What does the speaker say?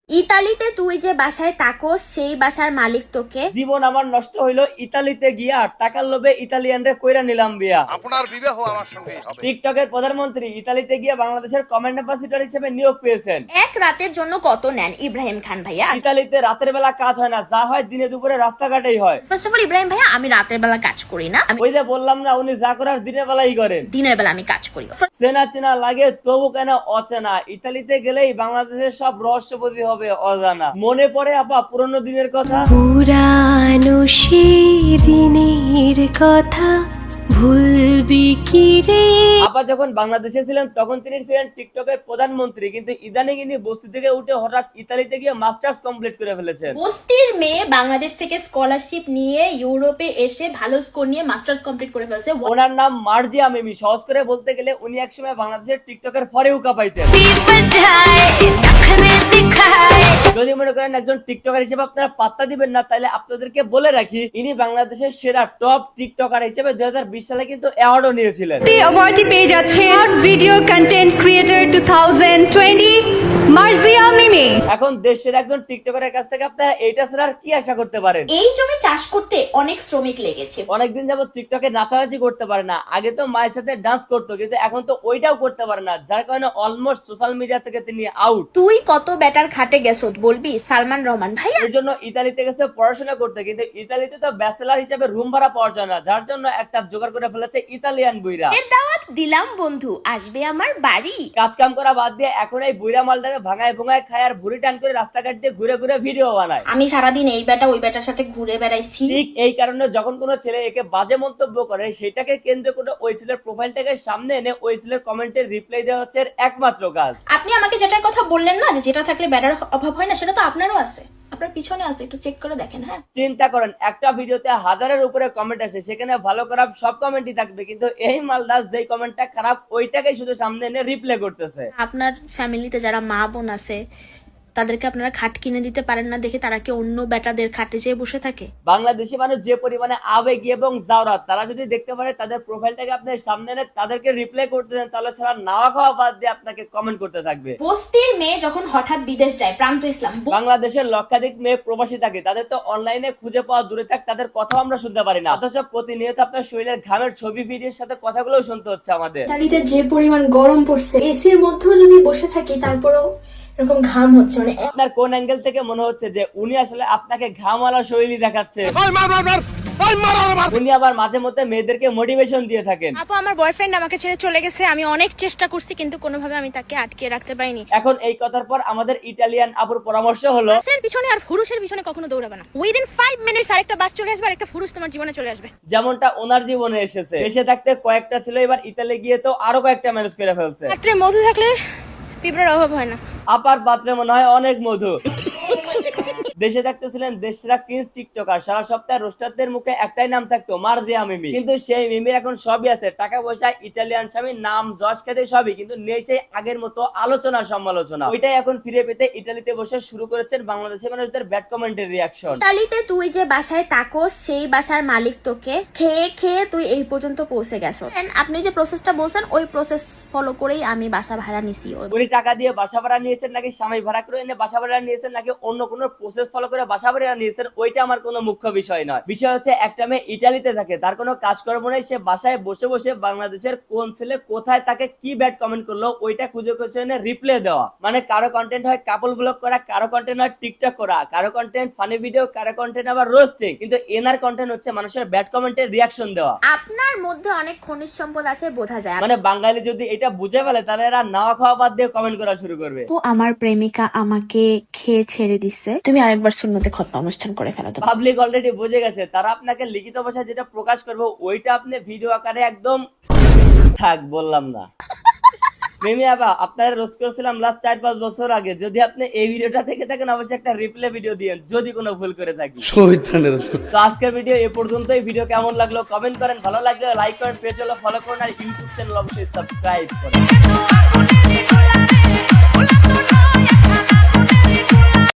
ইতালিতে তুই যে বাসায় থাকোস সেই বাসার মালিক তোকে? জীবন আমার নষ্ট হইলো ইতালিতে গিয়া, টাকার লোভে ইতালিয়ানরে কইরা নিলাম বিয়া। আপনার বিবাহ আমার সঙ্গেই হবে। টিকটকের প্রধানমন্ত্রী ইতালিতে গিয়া বাংলাদেশের কমান্ড অ্যাম্বাসিডর হিসেবে নিয়োগ পেয়েছেন। এক রাতের জন্য কত নেন ইব্রাহিম খান ভাইয়া? ইতালিতে রাতের বেলা কাজ হয় না, যা হয় দিনে দুপুরে রাস্তাঘাটেই হয়। ফার্স্ট অফ অল ইব্রাহিম ভাইয়া, আমি রাতের বেলা কাজ করি না, আমি ওই যে বললাম না, উনি যা করার দিনের বেলাই করেন। দিনের বেলা আমি কাজ করি। চেনা চেনা লাগে তবু কেন অচেনা, ইতালিতে গেলেই বাংলাদেশের সব রহস্যপতি হবে অজানা। মনে পড়ে আপা পুরনো দিনের কথা? পুরানো সেই দিনের কথা ভুলবি কি রে? আপা যখন বাংলাদেশে ছিলেন তখন তিনি ছিলেন টিকটকের প্রধানমন্ত্রী, কিন্তু ইদানিং ইনি বস্তি থেকে উঠে হঠাৎ ইতালিতে গিয়ে মাস্টার্স কমপ্লিট করে ফেলেছেন। বস্তির মেয়ে বাংলাদেশ থেকে স্কলারশিপ নিয়ে ইউরোপে এসে ভালো স্কোর নিয়ে মাস্টার্স কমপ্লিট করে ফেলছে। ওনার নাম মার্জিয়া মিমি। সহজ করে বলতে গেলে উনি একসময় বাংলাদেশের টিকটকের ফরেউকা পাইতেন। যদি মনে করেন একজন টিকটকার হিসেবে আপনারা পাত্তা দিবেন না, তাহলে আপনাদেরকে বলে রাখি ইনি বাংলাদেশের সেরা টপ টিকটকার হিসেবে 2020 সালে কিন্তু অ্যাওয়ার্ডও নিয়েছিলেন। এই অ্যাওয়ার্ডটি পেয়ে যাচ্ছে ভিডিও কন্টেন্ট ক্রিয়েটর 2020 মার্জিয়া মিমি। এখন দেশের একজন টিকটকারের কাছ থেকে আপনারা এইটা ছাড়া আর কি আশা করতে পারেন? এই জমি চাষ করতে অনেক শ্রমিক লেগেছে। অনেকদিন যাবত টিকটকে নাচানাচি করতে পারে না। আগে তো মায়ের সাথে ডান্স করতো, কিন্তু এখন তো ওইটাও করতে পারে না, যার কারণে অলমোস্ট সোশ্যাল মিডিয়া থেকে তিনি আউট। তুই কত বেটার খাটে গেছত বলবি সালমান রহমান ভাইয়া? এর জন্য ইতালিতে গেছে পড়াশোনা করতে, কিন্তু ইতালিতে তো ব্যাচেলার হিসেবে রুম ভাড়া পাওয়া যায় না, যার জন্য একটা জোগাড় করে ফেলেছে ইতালিয়ান বুইরা। এর দাওয়াত দিলাম বন্ধু, আসবে আমার বাড়ি। কাজ কাম করা বাদ দিয়ে এখন এই বুইরা মালটাকে ভাঙায় ভুঙায় খায় আর ভুড়ি টান করে রাস্তাঘাট দিয়ে ঘুরে ঘুরে ভিডিও বানায়। আমি সারাদিন এই বেটা ওই বেটার সাথে ঘুরে বেড়াইছি। ঠিক এই কারণে যখন কোনো ছেলে একে বাজে মন্তব্য করে, সেটাকে কেন্দ্র করে ওই ছেলের প্রোফাইলটাকে সামনে এনে ওই ছেলের কমেন্টের রিপ্লাই দেওয়া হচ্ছে এর একমাত্র কাজ। আপনি আমাকে যেটার কথা বললেন না, যে যেটা থাকলে বেটার অভাব হয় না, সেটা তো আপনারও আছে, আপনার পিছনে আছে, একটু চেক করে দেখেন। হ্যাঁ, চিন্তা করেন একটা ভিডিওতে 1000-এর উপরে কমেন্ট আসে, সেখানে ভালো খারাপ সব কমেন্টই থাকবে, কিন্তু এই মালদাস যেই কমেন্টটা খারাপ ওইটাকেই শুধু সামনে এনে রিপ্লাই করতেছে। আপনার ফ্যামিলিতে যারা মা বোন আছে তাদেরকে আপনারা খাট কিনে দিতে পারেন না দেখে তারা কি অন্য বেটাদের খাটে যেয়ে বসে থাকে? বাংলাদেশি মানুষ যে পরিমাণে আবেগী এবং জাউরা, তারা যদি দেখতে পারে তাদের প্রোফাইলটাকে আপনার সামনে এনে তাদেরকে রিপ্লাই করতে দেন, তাহলে ছাড়া নাওয়া খাওয়া বাদ দিয়ে আপনাকে কমেন্ট করতে থাকবে। বস্তির মেয়ে যখন হঠাৎ বিদেশ যায়, প্রান্ত ইসলাম, বাংলাদেশের লক্ষাধিক মেয়ে প্রবাসী থাকে, তাদের তো অনলাইনে খুঁজে পাওয়া দূরে থাক, তাদের কথাও আমরা শুনতে পারি না, অথচ প্রতিনিয়ত আপনার শরীরের ঘামের ছবি ভিডিওর সাথে কথাগুলো শুনতে হচ্ছে আমাদের। ইতালিতে যে পরিমাণ গরম পড়ছে, এসির মধ্যেও যদি বসে থাকি তারপরেও এরকম ঘাম হচ্ছে। মানে আপনার কোন অ্যাঙ্গেল থেকে মনে হচ্ছে যে উনি আসলে আপনাকে ঘামওয়ালা শরীরই দেখাচ্ছে? উনি আবার মাঝে মধ্যে মেয়েদেরকে মোটিভেশন দিয়ে থাকেন। আপু, আমার বয়ফ্রেন্ড আমাকে ছেড়ে চলে গেছে, আমি অনেক চেষ্টা করছি কিন্তু কোনোভাবে আমি তাকে আটকে রাখতে পারিনি। এখন এই কথার পর আমাদের ইটালিয়ান আপুর পরামর্শ হলো, বাসের পিছনে আর ফুরুষের পিছনে কখনো দৌড়াবে না। উইদিন 5 মিনিটস আরেকটা বাস চলে আসবে আর একটা ফুরুষ তোমার জীবনে চলে আসবে। যেমনটা ওনার জীবনে এসেছে। দেশে থাকতে কয়েকটা ছিল, এবার ইতালি গিয়ে তো আরো কয়েকটা ম্যানেজ করে ফেলছে। রাত্রে মধু থাকলে পিঁপড়ার অভাব হয় না। আপার পাত্রে মনে হয় অনেক মধু। দেশে থাকতেছিলেন দেশরা কিংস টিকটকার, সারা সপ্তাহে রোস্টারদের মুখে একটাই নাম থাকতো, মার্জিয়া মিমি। কিন্তু সেই মিমির এখন সবই আছে, টাকা পয়সা, ইটালিয়ান স্বামী, নাম যশ খ্যাতি সবই, কিন্তু নেই সেই আগের মতো আলোচনা সমালোচনা। ওইটাই এখন ফিরে পেতে ইটালিতে বসে শুরু করেছেন বাংলাদেশের মানুষদের ব্যাড কমেন্টের রিয়াকশন। ইতালিতে তুই যে বাসায় থাকোস সেই বাসার মালিক তোকে খেয়ে খেয়ে তুই এই পর্যন্ত পৌঁছে গেছো। আপনি যে প্রসেসটা বলছেন ওই প্রসেস ফলো করেই আমি বাসা ভাড়া নিছি। উনি টাকা দিয়ে বাসা ভাড়া নিয়েছেন নাকি স্বামী ভাড়া করে এনে বাসা ভাড়া নিয়েছেন নাকি অন্য কোনো প্রসেস ফলো করে বাসা ভাড়া নিয়েছেন, ওইটা আমার কোনো মুখ্য বিষয় নয়। বিষয় হচ্ছে একটা মেয়ে ইটালিতে থাকে, তার কোনো কাজকর্ম নেই, সে বাসায় বসে বসে বাংলাদেশের কোন ছেলে কোথায় তাকে কি ব্যাড কমেন্ট করলো ওইটা খুঁজে খুঁজে এনে রিপ্লাই দেওয়া। মানে কারো কন্টেন্ট হয় কাপল ব্লগ করা, কারো কন্টেন্ট হয় টিকটক করা, কারো কন্টেন্ট ফানি ভিডিও, কারো কন্টেন্ট আবার রোস্টিং, কিন্তু এনার কন্টেন্ট হচ্ছে মানুষের ব্যাড কমেন্টের রিয়াকশন দেওয়া। আপনার মধ্যে অনেক খনিজ সম্পদ আছে, বোঝা যায়। মানে বাঙালি যদি এটা বুঝে ফেলে তাহলে এরা নাওয়া খাওয়া বাদ দিয়ে কমেন্ট করা শুরু করবে। আমার প্রেমিকা আমাকে খেয়ে ছেড়ে দিছে, তুমি আরেকবার সুন্নতে খতনা অনুষ্ঠান করে ফেলো। পাবলিক অলরেডি বুঝে গেছে, তারা আপনাকে লিখিত ভাষায় যেটা প্রকাশ করবে ওইটা আপনি ভিডিও আকারে একদম থাক বললাম না। মিমি আপা, আপনারা রোজ করেছিলাম লাস্ট 4-5 বছর আগে, যদি আপনি এই ভিডিওটা থেকে থাকেন অবশ্যই একটা রিপ্লাই ভিডিও দিয়েন যদি কোনো ভুল করে থাকি। তো আজকের ভিডিও এ পর্যন্তই। ভিডিও কেমন লাগলো কমেন্ট করেন, ভালো লাগলে লাইক করেন, পেজ হলো ফলো করুন আর ইউটিউব চ্যানেল অবশ্যই সাবস্ক্রাইব করেন।